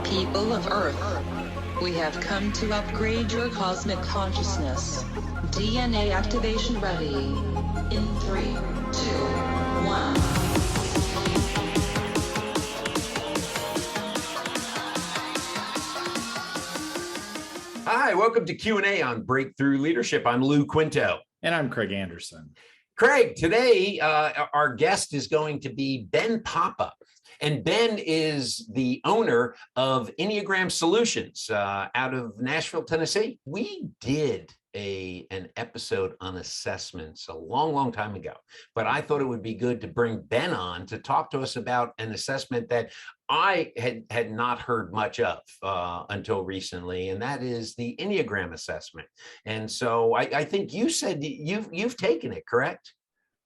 People of Earth, we have come to upgrade your cosmic consciousness. DNA activation ready. In 3, 2, 1. Hi, welcome to Q&A on Breakthrough Leadership. I'm Lou Quinto. And I'm Craig Anderson. Craig, today our guest is going to be Ben Papa. And Ben is the owner of Enneagram Solutions out of Nashville, Tennessee. We did an episode on assessments a long time ago, but I thought it would be good to bring Ben on to talk to us about an assessment that I had not heard much of until recently, and that is the Enneagram assessment. And so I think you said you've taken it, correct?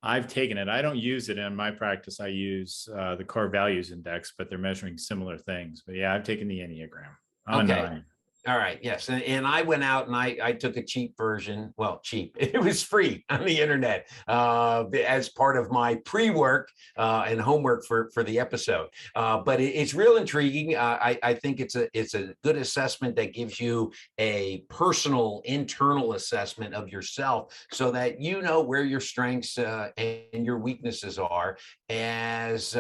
I've taken it. I don't use it in my practice. I use the Core Values Index, but they're measuring similar things. But yeah, I've taken the Enneagram. Okay. All right. Yes. And I went out and I took a cheap version. Well, cheap. It was free on the internet as part of my pre-work and homework for the episode. But it's real intriguing. I think it's a good assessment that gives you a personal internal assessment of yourself so that you know where your strengths and your weaknesses are as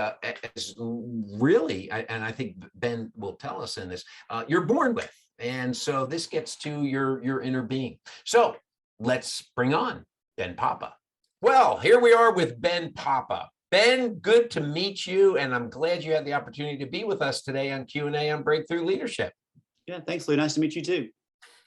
really, and I think Ben will tell us in this, you're born with. And so this gets to your inner being. So let's bring on Ben Papa. Well, here we are with Ben Papa. Ben, good to meet you. And I'm glad you had the opportunity to be with us today on Q&A on Breakthrough Leadership. Yeah, thanks, Lou. Nice to meet you too.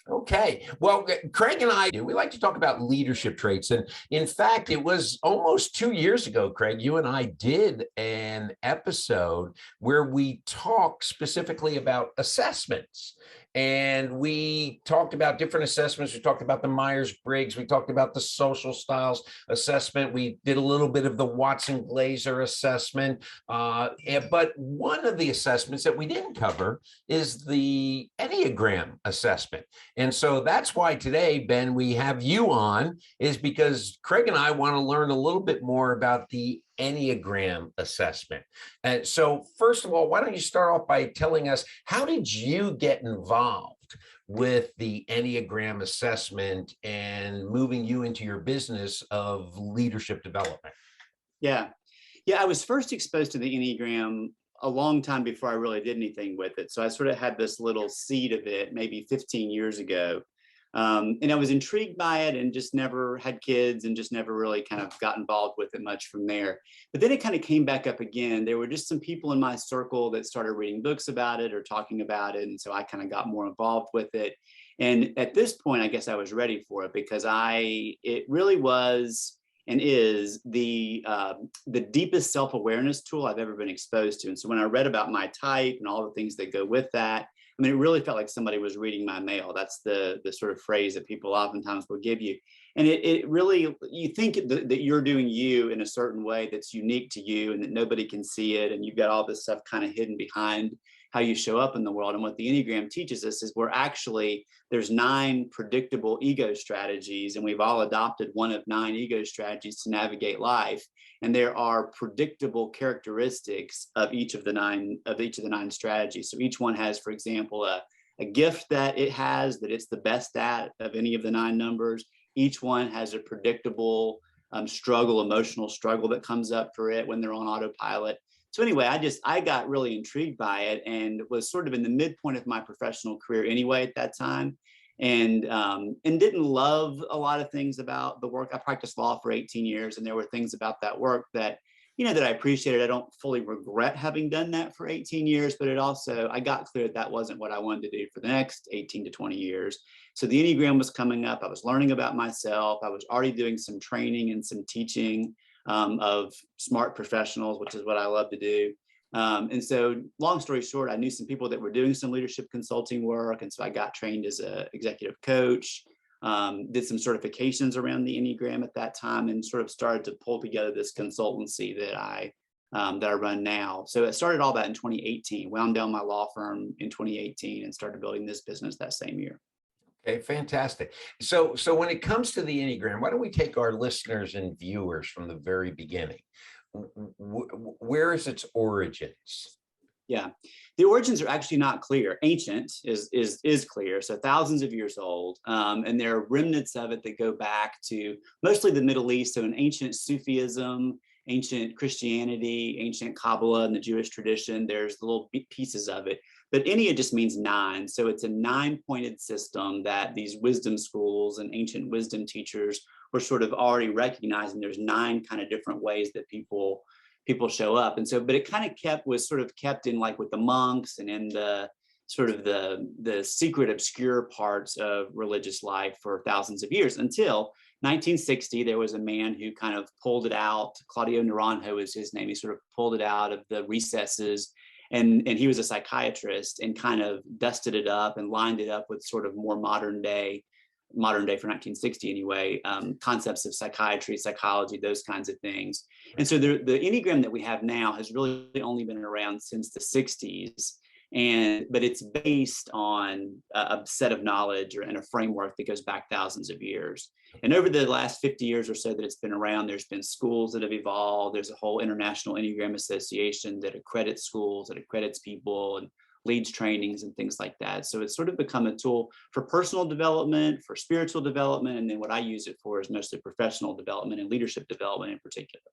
Okay. Well, Craig and I, we like to talk about leadership traits. And in fact, it was almost 2 years ago, Craig, you and I did an episode where we talked specifically about assessments. And we talked about different assessments. We talked about the Myers-Briggs. We talked about the social styles assessment. We did a little bit of the Watson-Glaser assessment. But one of the assessments that we didn't cover is the Enneagram assessment. And so that's why today, Ben, we have you on, is because Craig and I want to learn a little bit more about the Enneagram assessment. And so first of all, why don't you start off by telling us, how did you get involved with the Enneagram assessment and moving you into your business of leadership development? Yeah, I was first exposed to the Enneagram a long time before I really did anything with it. So I sort of had this little seed of it maybe 15 years ago. And I was intrigued by it and just never had kids and just never really kind of got involved with it much from there. But then it kind of came back up again. There were just some people in my circle that started reading books about it or talking about it. And so I kind of got more involved with it. And at this point, I guess I was ready for it because it really was and is the deepest self-awareness tool I've ever been exposed to. And so when I read about my type and all the things that go with that, I mean, it really felt like somebody was reading my mail. That's the sort of phrase that people oftentimes will give you. And it really, you think that you're doing you in a certain way that's unique to you and that nobody can see it. And you've got all this stuff kind of hidden behind how you show up in the world. And what the Enneagram teaches us is there's 9 predictable ego strategies, and we've all adopted one of 9 ego strategies to navigate life. And there are predictable characteristics of each of the 9 strategies. So each one has, for example, a gift that it has that it's the best at of any of the 9 numbers. Each one has a predictable emotional struggle that comes up for it when they're on autopilot. So anyway, I got really intrigued by it and was sort of in the midpoint of my professional career anyway at that time, and didn't love a lot of things about the work. I practiced law for 18 years, and there were things about that work that I appreciated. I don't fully regret having done that for 18 years, but I got clear that wasn't what I wanted to do for the next 18 to 20 years. So the Enneagram was coming up. I was learning about myself. I was already doing some training and some teaching of smart professionals, which is what I love to do. And so long story short, I knew some people that were doing some leadership consulting work. And so I got trained as an executive coach, did some certifications around the Enneagram at that time, and sort of started to pull together this consultancy that I run now. So it started all that in 2018, wound down my law firm in 2018 and started building this business that same year. Okay, fantastic. So when it comes to the Enneagram, why don't we take our listeners and viewers from the very beginning? Where is its origins? Yeah. The origins are actually not clear. Ancient is clear, so thousands of years old, and there are remnants of it that go back to mostly the Middle East. So in ancient Sufism, ancient Christianity, ancient Kabbalah, and the Jewish tradition, there's little pieces of it. But Ennea just means 9. So it's a 9-pointed system that these wisdom schools and ancient wisdom teachers were sort of already recognizing. There's 9 kind of different ways that people show up. And so, but it kind of was sort of kept in like with the monks and in the sort of the secret obscure parts of religious life for thousands of years until 1960. There was a man who kind of pulled it out. Claudio Naranjo is his name. He sort of pulled it out of the recesses, and he was a psychiatrist, and kind of dusted it up and lined it up with sort of more modern day for 1960 anyway, concepts of psychiatry, psychology, those kinds of things. And so the Enneagram that we have now has really only been around since the 60s. But it's based on a set of knowledge and a framework that goes back thousands of years. And over the last 50 years or so that it's been around, there's been schools that have evolved. There's a whole International Enneagram Association that accredits schools, that accredits people, and leads trainings and things like that. So it's sort of become a tool for personal development, for spiritual development, and then what I use it for is mostly professional development and leadership development in particular.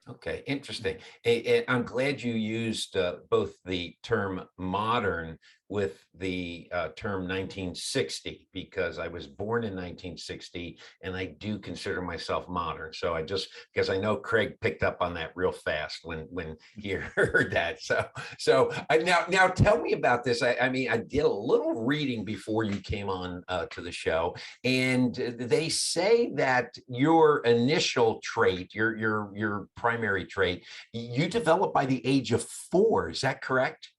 Okay, interesting. And I'm glad you used both the term modern with the term 1960, because I was born in 1960 and I do consider myself modern. So because I know Craig picked up on that real fast when he heard that. So now tell me about this. I mean, I did a little reading before you came on to the show, and they say that your initial trait, your primary trait, you developed by the age of 4. Is that correct?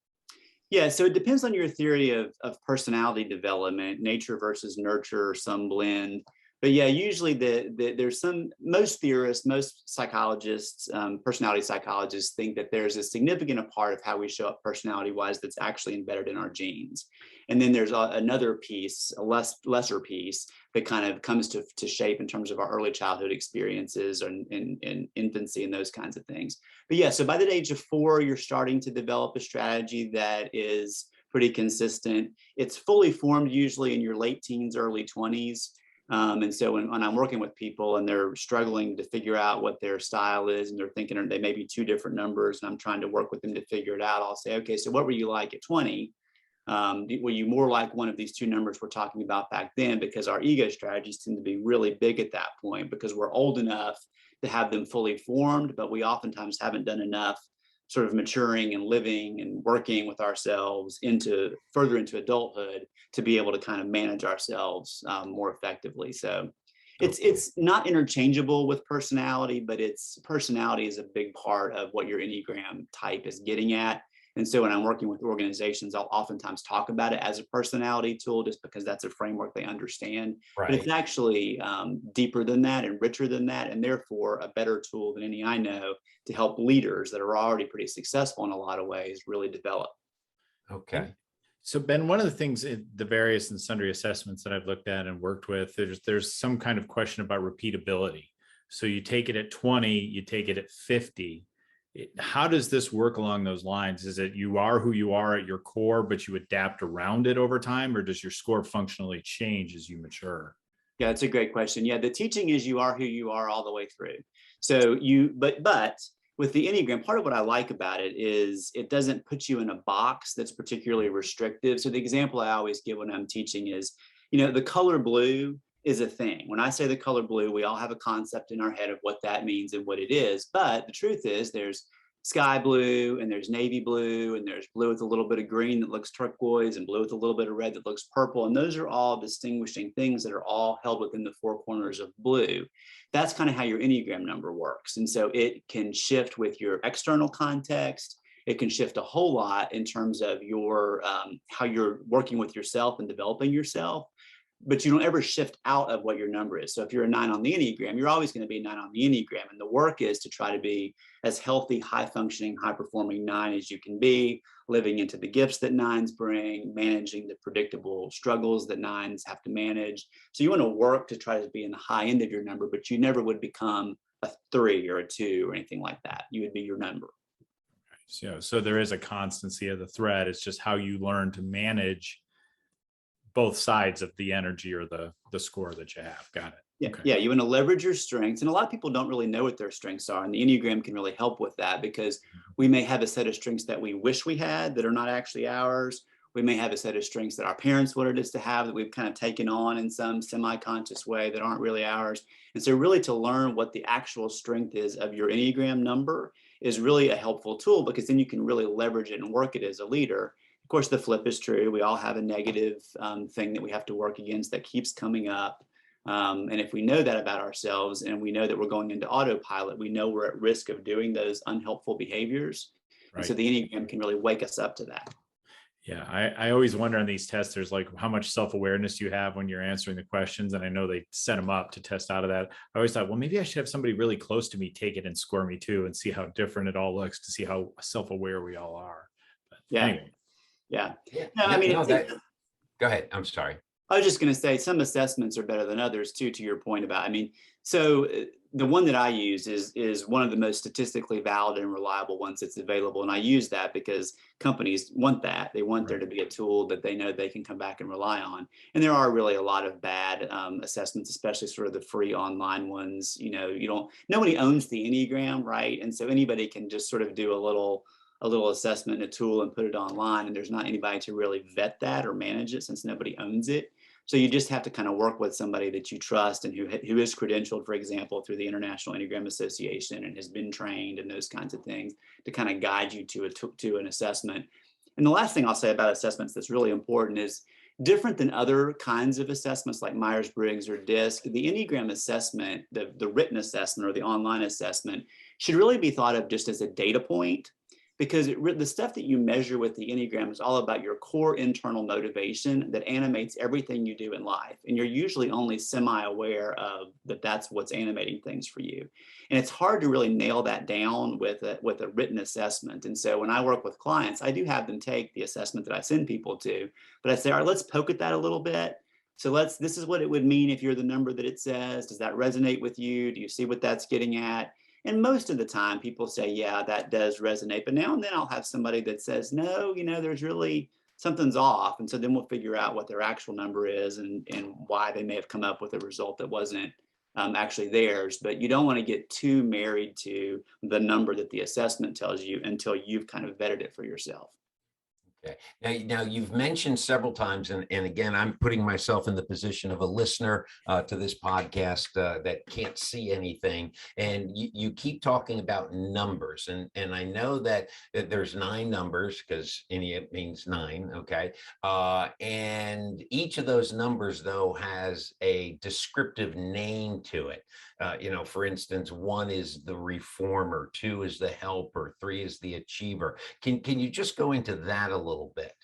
Yeah, so it depends on your theory of personality development, nature versus nurture, or some blend. But yeah, usually there's most theorists, most psychologists, personality psychologists think that there's a significant part of how we show up personality-wise that's actually embedded in our genes. And then there's another piece, a lesser piece, that kind of comes to shape in terms of our early childhood experiences and infancy and those kinds of things. But yeah, so by the age of 4, you're starting to develop a strategy that is pretty consistent. It's fully formed usually in your late teens, early 20s. And so when I'm working with people and they're struggling to figure out what their style is, and they're thinking they may be 2 different numbers, and I'm trying to work with them to figure it out, I'll say, okay, so what were you like at 20? Were you more like one of these 2 numbers we're talking about back then? Because our ego strategies tend to be really big at that point because we're old enough to have them fully formed, but we oftentimes haven't done enough sort of maturing and living and working with ourselves further into adulthood to be able to kind of manage ourselves more effectively. So it's not interchangeable with personality, but personality is a big part of what your Enneagram type is getting at. And so when I'm working with organizations, I'll oftentimes talk about it as a personality tool just because that's a framework they understand. Right. But it's actually deeper than that and richer than that, and therefore a better tool than any I know to help leaders that are already pretty successful in a lot of ways really develop. Okay. So Ben, one of the things in the various and sundry assessments that I've looked at and worked with, there's some kind of question about repeatability. So you take it at 20, you take it at 50. How does this work along those lines? Is it you are who you are at your core, but you adapt around it over time, or does your score functionally change as you mature? Yeah, it's a great question. Yeah, the teaching is you are who you are all the way through. So but with the Enneagram, part of what I like about it is it doesn't put you in a box that's particularly restrictive. So the example I always give when I'm teaching is, the color blue is a thing. When I say the color blue, we all have a concept in our head of what that means and what it is. But the truth is there's sky blue and there's navy blue and there's blue with a little bit of green that looks turquoise and blue with a little bit of red that looks purple. And those are all distinguishing things that are all held within the 4 corners of blue. That's kind of how your Enneagram number works. And so it can shift with your external context. It can shift a whole lot in terms of your how you're working with yourself and developing yourself. But you don't ever shift out of what your number is. So if you're a 9 on the Enneagram, you're always going to be a 9 on the Enneagram. And the work is to try to be as healthy, high-functioning, high-performing 9 as you can be, living into the gifts that 9s bring, managing the predictable struggles that 9s have to manage. So you want to work to try to be in the high end of your number, but you never would become a 3 or a 2 or anything like that. You would be your number. So there is a constancy of the thread. It's just how you learn to manage both sides of the energy or the score that you have. Got it. Yeah, Okay. yeah, you want to leverage your strengths. And a lot of people don't really know what their strengths are. And the Enneagram can really help with that, because we may have a set of strengths that we wish we had that are not actually ours. We may have a set of strengths that our parents wanted us to have that we've kind of taken on in some semi-conscious way that aren't really ours. And so really to learn what the actual strength is of your Enneagram number is really a helpful tool, because then you can really leverage it and work it as a leader. Of course, the flip is true. We all have a negative thing that we have to work against that keeps coming up. And if we know that about ourselves, and we know that we're going into autopilot, we know we're at risk of doing those unhelpful behaviors. Right. And so the Enneagram can really wake us up to that. Yeah, I always wonder on these tests, there's like how much self-awareness you have when you're answering the questions. And I know they set them up to test out of that. I always thought, well, maybe I should have somebody really close to me take it and score me too, and see how different it all looks, to see how self-aware we all are. But Yeah. Anyway. Yeah. Yeah. No, I mean, Go ahead. I'm sorry. I was just going to say some assessments are better than others too, to your point about, I mean, so the one that I use is one of the most statistically valid and reliable ones that's available. And I use that because companies want that. They want there to be a tool that they know they can come back and rely on. And there are really a lot of bad assessments, especially sort of the free online ones. You know, nobody owns the Enneagram, right? And so anybody can just sort of do a little assessment in a tool and put it online. And there's not anybody to really vet that or manage it, since nobody owns it. So you just have to kind of work with somebody that you trust and who is credentialed, for example, through the International Enneagram Association and has been trained and those kinds of things to kind of guide you to an assessment. And the last thing I'll say about assessments that's really important is, different than other kinds of assessments like Myers-Briggs or DISC, the Enneagram assessment, the written assessment or the online assessment, should really be thought of just as a data point. Because the stuff that you measure with the Enneagram is all about your core internal motivation that animates everything you do in life. And you're usually only semi-aware of that that's what's animating things for you. And it's hard to really nail that down with a written assessment. And so when I work with clients, I do have them take the assessment that I send people to, but I say, all right, let's poke at that a little bit. So this is what it would mean if you're the number that it says. Does that resonate with you? Do you see what that's getting at? And most of the time people say, yeah, that does resonate. But now and then I'll have somebody that says, no, there's really something's off. And so then we'll figure out what their actual number is and why they may have come up with a result that wasn't actually theirs. But you don't want to get too married to the number that the assessment tells you until you've kind of vetted it for yourself. Okay. Now you've mentioned several times, and again, I'm putting myself in the position of a listener to this podcast that can't see anything. And you keep talking about numbers. And I know that there's 9 numbers, because Enneagram means 9. Okay. And each of those numbers, though, has a descriptive name to it. For instance, 1 is the reformer, 2 is the helper, 3 is the achiever. Can you just go into that a little bit?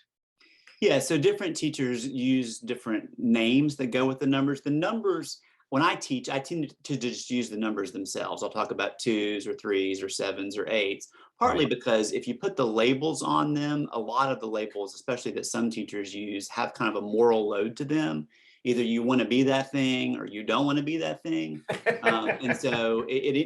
Yeah, so different teachers use different names that go with the numbers. The numbers, when I teach, I tend to just use the numbers themselves. I'll talk about 2s or 3s or 7s or 8s, partly because if you put the labels on them, a lot of the labels, especially that some teachers use, have kind of a moral load to them. Either you want to be that thing or you don't want to be that thing. And so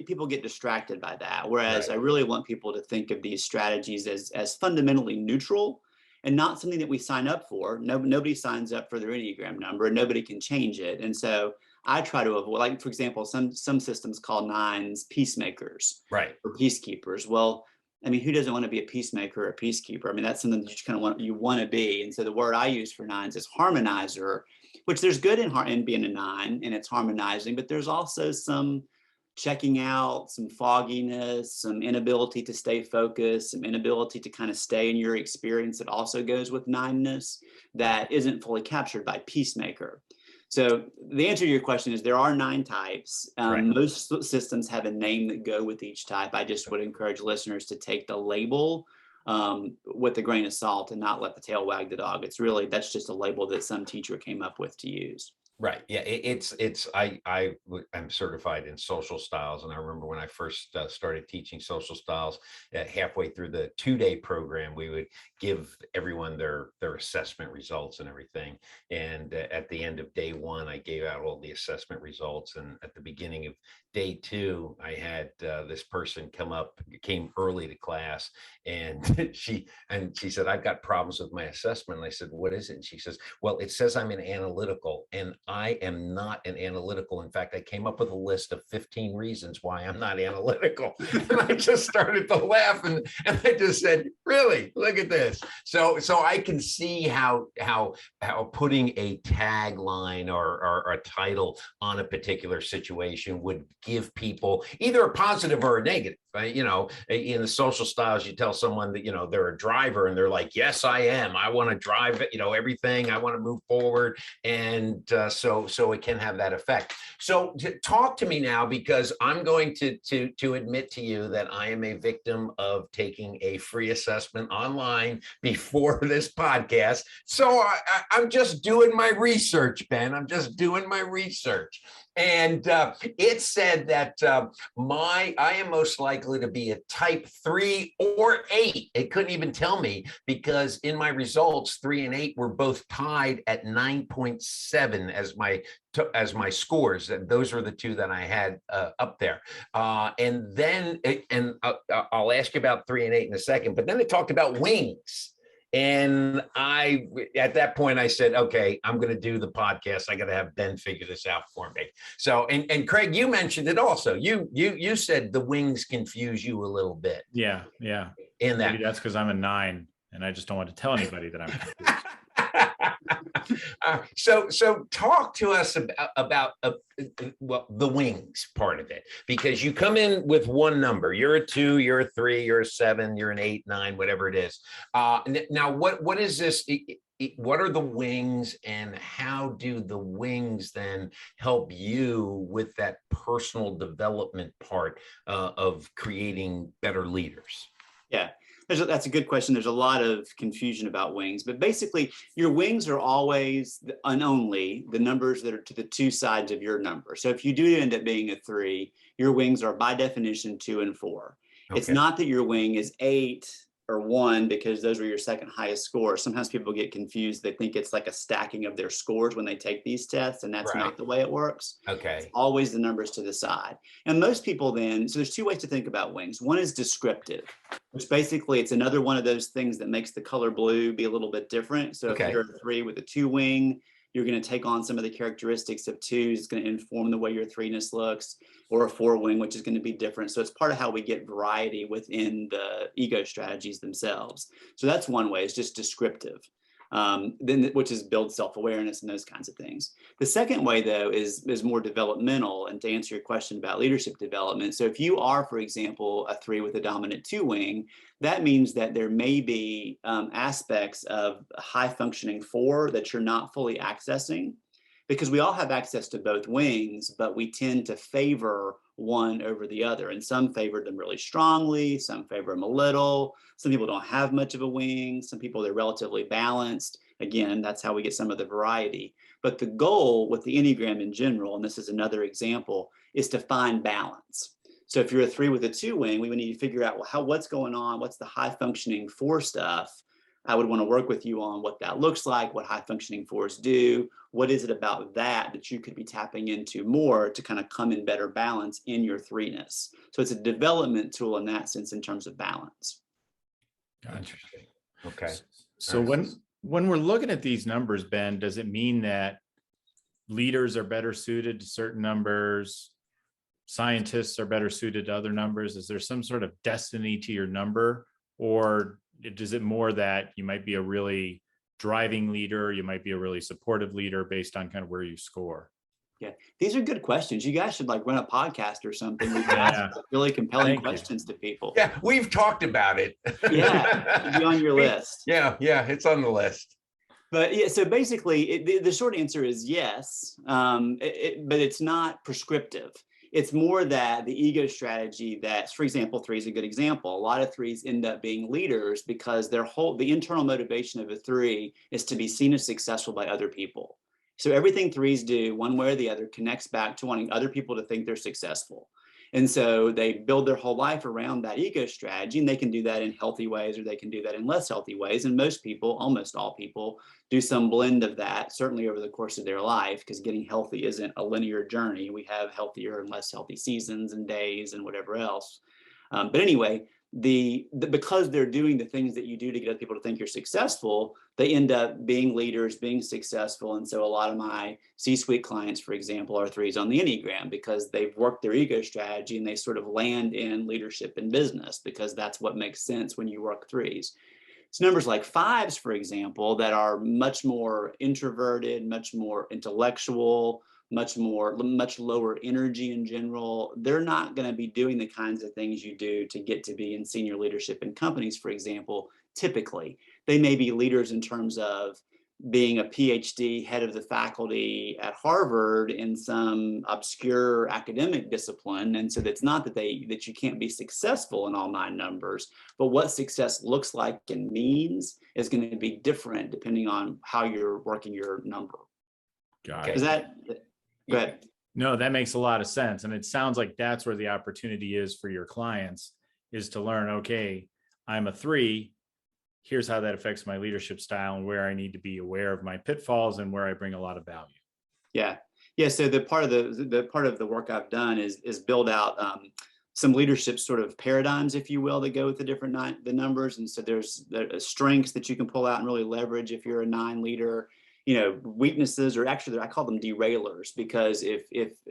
people get distracted by that. Whereas I really want people to think of these strategies as fundamentally neutral and not something that we sign up for. Nobody signs up for their Enneagram number and nobody can change it. And so I try to avoid, like, for example, some systems call 9s peacemakers or peacekeepers. Well, I mean, who doesn't want to be a peacemaker or a peacekeeper? I mean, that's something that you kind of want to be. And so the word I use for 9s is harmonizer, which there's good in being a 9 and it's harmonizing, but there's also some checking out, some fogginess, some inability to stay focused, some inability to kind of stay in your experience that also goes with 9ness that isn't fully captured by peacemaker. So the answer to your question is there are 9 types. Most systems have a name that go with each type. I just would encourage listeners to take the label with a grain of salt and not let the tail wag the dog. That's just a label that some teacher came up with to use. Right. Yeah. I'm certified in social styles. And I remember when I first started teaching social styles, halfway through the 2-day program, we would give everyone their assessment results and everything. And at the end of day 1, I gave out all the assessment results. And at the beginning of day 2, I had this person came early to class, and she said, "I've got problems with my assessment." And I said, "What is it?" And she says, "Well, it says I'm an analytical, and I am not an analytical. In fact, I came up with a list of 15 reasons why I'm not analytical." And I just started to laugh, and I just said, "Really? Look at this." So I can see how putting a tagline or a title on a particular situation would give people either a positive or a negative. You know, in the social styles, you tell someone that, you know, they're a driver and they're like, "Yes, I am. I want to drive it, you know, everything. I want to move forward." And so it can have that effect. So talk to me now, because I'm going to admit to you that I am a victim of taking a free assessment online before this podcast. So I'm just doing my research, Ben. I'm just doing my research. And it said that I am most likely to be a type 3 or 8. It couldn't even tell me, because in my results, 3 and 8 were both tied at 9.7 as my scores. And those were the two that I had up there. And then I'll ask you about 3 and 8 in a second. But then it talked about wings. And at that point, I said, okay, I'm going to do the podcast. I got to have Ben figure this out for me. So, and Craig, you mentioned it also. You said the wings confuse you a little bit. Yeah. In that. Maybe that's because I'm a 9 and I just don't want to tell anybody that I'm confused. So talk to us about well, the wings part of it, because you come in with one number. You're a 2, you're a 3, you're a 7, you're an 8, 9, whatever it is. Now, what is this? What are the wings, and how do the wings then help you with that personal development part of creating better leaders? Yeah, that's a good question. There's a lot of confusion about wings, but basically your wings are always and only the numbers that are to the two sides of your number. So if you do end up being a 3, your wings are by definition 2 and 4. Okay. It's not that your wing is 8 or 1 because those were your second highest score. Sometimes people get confused. They think it's like a stacking of their scores when they take these tests, and that's not the way it works. Okay. It's always the numbers to the side. And most people then, so there's 2 ways to think about wings. One is descriptive, which basically it's another one of those things that makes the color blue be a little bit different. So if you're a 3 with a 2 wing, you're going to take on some of the characteristics of 2s. It's going to inform the way your 3-ness looks, or a 4 wing, which is going to be different. So it's part of how we get variety within the ego strategies themselves. So that's one way, is just descriptive, which is build self-awareness and those kinds of things. The second way, though, is more developmental, and to answer your question about leadership development. So if you are, for example, a 3 with a dominant 2 wing, that means that there may be aspects of a high-functioning 4 that you're not fully accessing, because we all have access to both wings, but we tend to favor one over the other. And some favor them really strongly, some favor them a little. Some people don't have much of a wing. Some people, they're relatively balanced. Again, that's how we get some of the variety. But the goal with the Enneagram in general, and this is another example, is to find balance. So if you're a 3 with a 2 wing, we would need to figure out, well, what's going on? What's the high functioning 4 stuff? I would want to work with you on what that looks like, what high functioning 4s do. What is it about that you could be tapping into more to kind of come in better balance in your 3-ness? So it's a development tool in that sense, in terms of balance. Interesting. Okay. So when we're looking at these numbers, Ben, does it mean that leaders are better suited to certain numbers? Scientists are better suited to other numbers? Is there some sort of destiny to your number? Or is it more that you might be a really driving leader, you might be a really supportive leader based on kind of where you score? Yeah, these are good questions. You guys should like run a podcast or something. We can ask really compelling questions to people. Yeah, we've talked about it. Yeah, it'd be on your list. Yeah, it's on the list. But yeah, so basically the short answer is yes, but it's not prescriptive. It's more that the ego strategy that, for example, 3 is a good example. A lot of 3s end up being leaders because the internal motivation of a 3 is to be seen as successful by other people. So everything threes do, one way or the other, connects back to wanting other people to think they're successful. And so they build their whole life around that ego strategy, and they can do that in healthy ways or they can do that in less healthy ways. And most people, almost all people, do some blend of that, certainly over the course of their life, because getting healthy isn't a linear journey. We have healthier and less healthy seasons and days and whatever else. But anyway, because they're doing the things that you do to get other people to think you're successful, they end up being leaders, being successful. And so a lot of my C-suite clients, for example, are threes on the Enneagram because they've worked their ego strategy and they sort of land in leadership and business because that's what makes sense when you work threes. It's numbers like fives, for example, that are much more introverted, much more intellectual, much lower energy in general. They're not going to be doing the kinds of things you do to get to be in senior leadership in companies, for example. Typically, they may be leaders in terms of being a PhD head of the faculty at Harvard in some obscure academic discipline. And so it's not that you can't be successful in all nine numbers, but what success looks like and means is going to be different depending on how you're working your number. Got it. Is that, go ahead. No, that makes a lot of sense. And it sounds like that's where the opportunity is for your clients, is to learn, okay, I'm a three. Here's how that affects my leadership style and where I need to be aware of my pitfalls and where I bring a lot of value. Yeah. So the part of the work I've done is build out some leadership sort of paradigms, if you will, that go with the numbers. And so there's strengths that you can pull out and really leverage if you're a 9 leader. Weaknesses, or actually I call them derailers, because if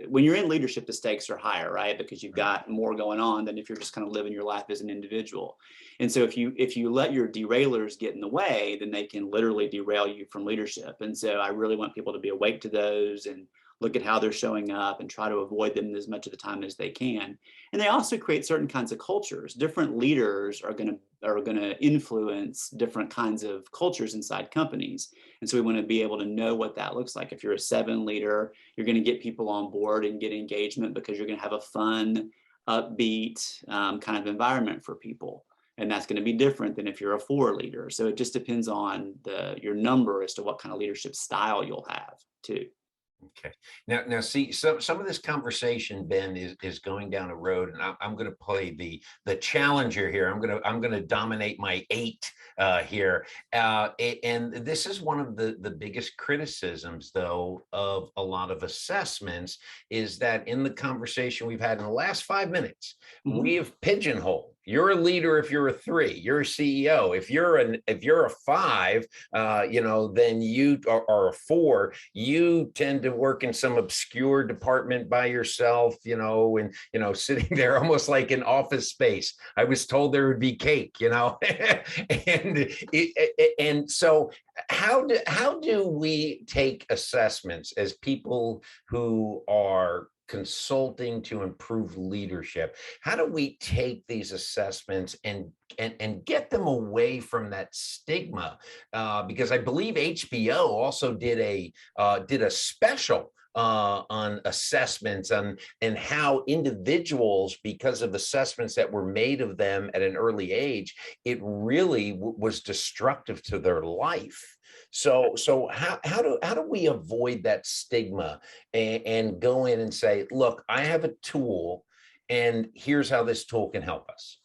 when you're in leadership, the stakes are higher, right? Because you've got more going on than if you're just kind of living your life as an individual. And so if you let your derailers get in the way, then they can literally derail you from leadership. And so I really want people to be awake to those and look at how they're showing up and try to avoid them as much of the time as they can. And they also create certain kinds of cultures. Different leaders are going to influence different kinds of cultures inside companies. And so we want to be able to know what that looks like. If you're a 7 leader, you're going to get people on board and get engagement because you're going to have a fun, upbeat kind of environment for people. And that's going to be different than if you're a 4 leader. So it just depends on your number as to what kind of leadership style you'll have too. Okay. Now, see, some of this conversation, Ben, is going down a road, and I'm going to play the challenger here. I'm going to dominate my 8 here, and this is one of the biggest criticisms, though, of a lot of assessments, is that in the conversation we've had in the last 5 minutes, we have pigeonholed. You're a leader if you're a 3. You're a CEO. If you're a 5, then you are a 4. You tend to work in some obscure department by yourself, and sitting there almost like an office space. I was told there would be cake, and so how do we take assessments as people who are consulting to improve leadership? How do we take these assessments and get them away from that stigma? Because I believe HBO also did a special on assessments and how individuals, because of assessments that were made of them at an early age, it really was destructive to their life. So how do we avoid that stigma and go in and say, look, I have a tool and here's how this tool can help us?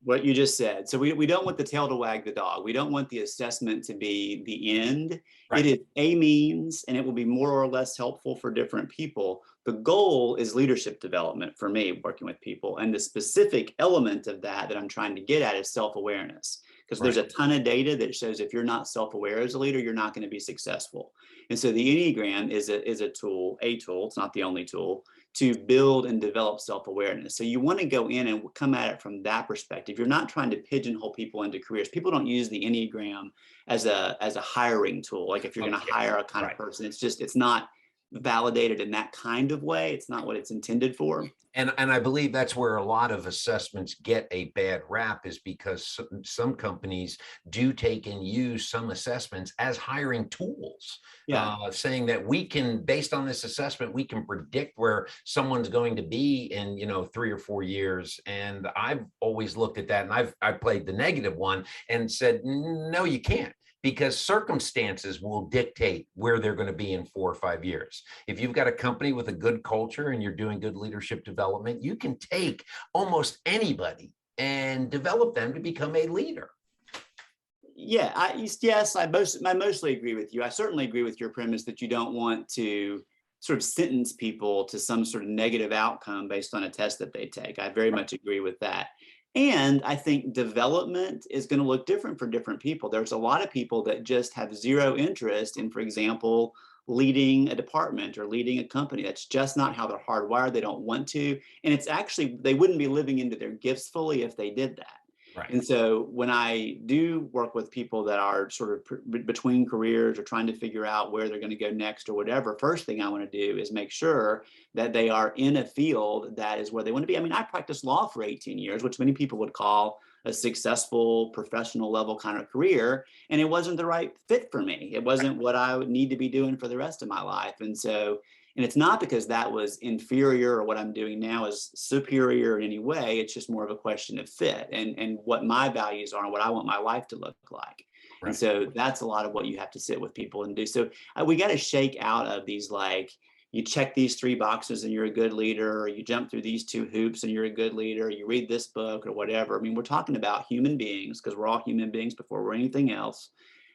What you just said. So we don't want the tail to wag the dog. We don't want the assessment to be the end. Right. It is a means, and it will be more or less helpful for different people. The goal is leadership development for me, working with people. And the specific element of that I'm trying to get at is self-awareness. Because there's a ton of data that shows if you're not self-aware as a leader, you're not going to be successful. And so the Enneagram is a tool, it's not the only tool, to build and develop self-awareness. So you want to go in and come at it from that perspective. You're not trying to pigeonhole people into careers. People don't use the Enneagram as a hiring tool. Like if you're going to hire a kind of person, it's not validated in that kind of way. It's not what it's intended for. And I believe that's where a lot of assessments get a bad rap, is because some companies do take and use some assessments as hiring tools, saying that we can, based on this assessment, we can predict where someone's going to be in 3 or 4 years. And I've always looked at that, and I've played the negative one and said, no, you can't. because circumstances will dictate where they're going to be in 4 or 5 years. If you've got a company with a good culture and you're doing good leadership development, you can take almost anybody and develop them to become a leader. Yeah, I mostly agree with you. I certainly agree with your premise that you don't want to sort of sentence people to some sort of negative outcome based on a test that they take. I very much agree with that. And I think development is going to look different for different people. There's a lot of people that just have zero interest in, for example, leading a department or leading a company. That's just not how they're hardwired. They don't want to. And it's actually, they wouldn't be living into their gifts fully if they did that. Right. And so when I do work with people that are sort of between careers or trying to figure out where they're going to go next or whatever, first thing I want to do is make sure that they are in a field that is where they want to be. I mean, I practiced law for 18 years, which many people would call a successful professional level kind of career. And it wasn't the right fit for me. It wasn't what I would need to be doing for the rest of my life. And it's not because that was inferior or what I'm doing now is superior in any way. It's just more of a question of fit and what my values are and what I want my life to look like. Right. And so that's a lot of what you have to sit with people and do. So we got to shake out of these, like, you check these 3 boxes and you're a good leader, or you jump through these 2 hoops and you're a good leader, or you read this book or whatever. I mean, we're talking about human beings, because we're all human beings before we're anything else,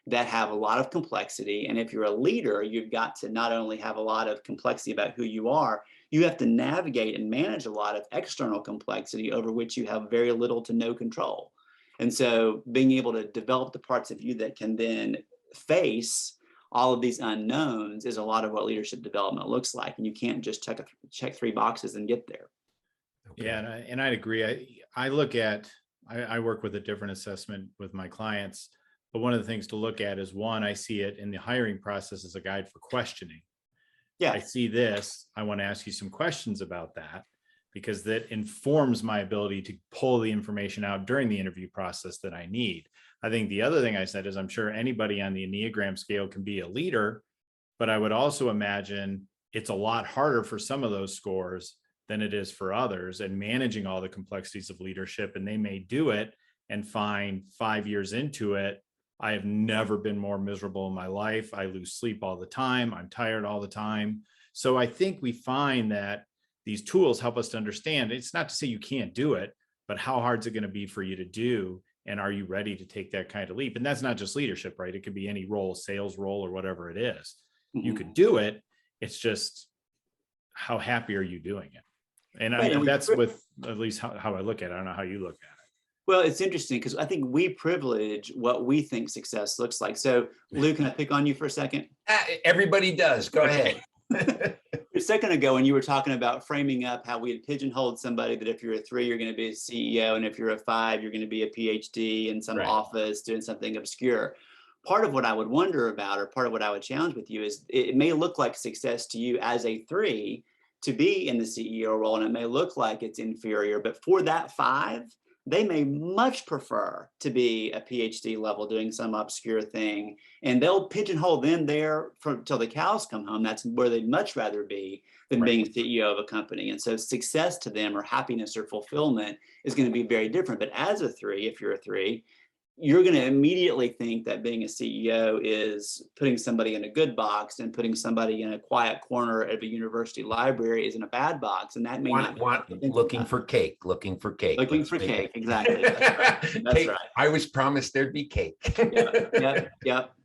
that have a lot of complexity. And if you're a leader, you've got to not only have a lot of complexity about who you are, you have to navigate and manage a lot of external complexity over which you have very little to no control. And so being able to develop the parts of you that can then face all of these unknowns is a lot of what leadership development looks like. And you can't just check 3 boxes and get there. Okay. Yeah, and I'd agree. I work with a different assessment with my clients. But one of the things to look at is, one, I see it in the hiring process as a guide for questioning. Yeah. I see this. I want to ask you some questions about that, because that informs my ability to pull the information out during the interview process that I need. I think the other thing I said is, I'm sure anybody on the Enneagram scale can be a leader, but I would also imagine it's a lot harder for some of those scores than it is for others, and managing all the complexities of leadership. And they may do it and find 5 years into it, I have never been more miserable in my life. I lose sleep all the time. I'm tired all the time. So I think we find that these tools help us to understand, it's not to say you can't do it, but how hard is it going to be for you to do? And are you ready to take that kind of leap? And that's not just leadership, right? It could be any role, sales role, or whatever it is. Mm-hmm. You could do it. It's just, how happy are you doing it? And right, that's with at least how I look at it. I don't know how you look at it. Well, it's interesting because I think we privilege what we think success looks like. So, Lou, can I pick on you for a second? Everybody does. Go ahead. A second ago, when you were talking about framing up how we had pigeonholed somebody, that if you're a 3, you're going to be a CEO, and if you're a 5, you're going to be a PhD in some office doing something obscure. Part of what I would wonder about, or part of what I would challenge with you, is it may look like success to you as a 3 to be in the CEO role, and it may look like it's inferior, but for that 5, they may much prefer to be a PhD level doing some obscure thing, and they'll pigeonhole them there till the cows come home. That's where they'd much rather be than being a CEO of a company. And so success to them, or happiness or fulfillment, is going to be very different. But as a 3, if you're a 3, you're going to immediately think that being a CEO is putting somebody in a good box, and putting somebody in a quiet corner of a university library is in a bad box. And that may not be looking for cake. Exactly. That's cake. Right. I was promised there'd be cake. Yep.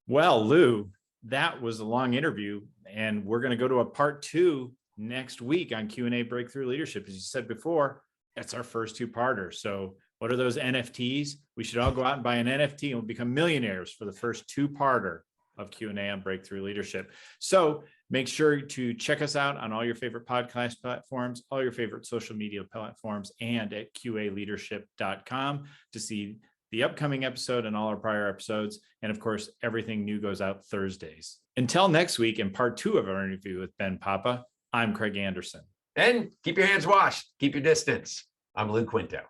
Well, Lou, that was a long interview, and we're going to go to a part 2 next week on Q&A Breakthrough Leadership. As you said before, that's our first 2-parter. So what are those NFTs? We should all go out and buy an NFT, and we'll become millionaires for the first 2-parter of Q&A on Breakthrough Leadership. So make sure to check us out on all your favorite podcast platforms, all your favorite social media platforms, and at qaleadership.com to see the upcoming episode and all our prior episodes. And of course, everything new goes out Thursdays. Until next week, in part 2 of our interview with Ben Papa, I'm Craig Anderson. And keep your hands washed, keep your distance. I'm Lou Quinto.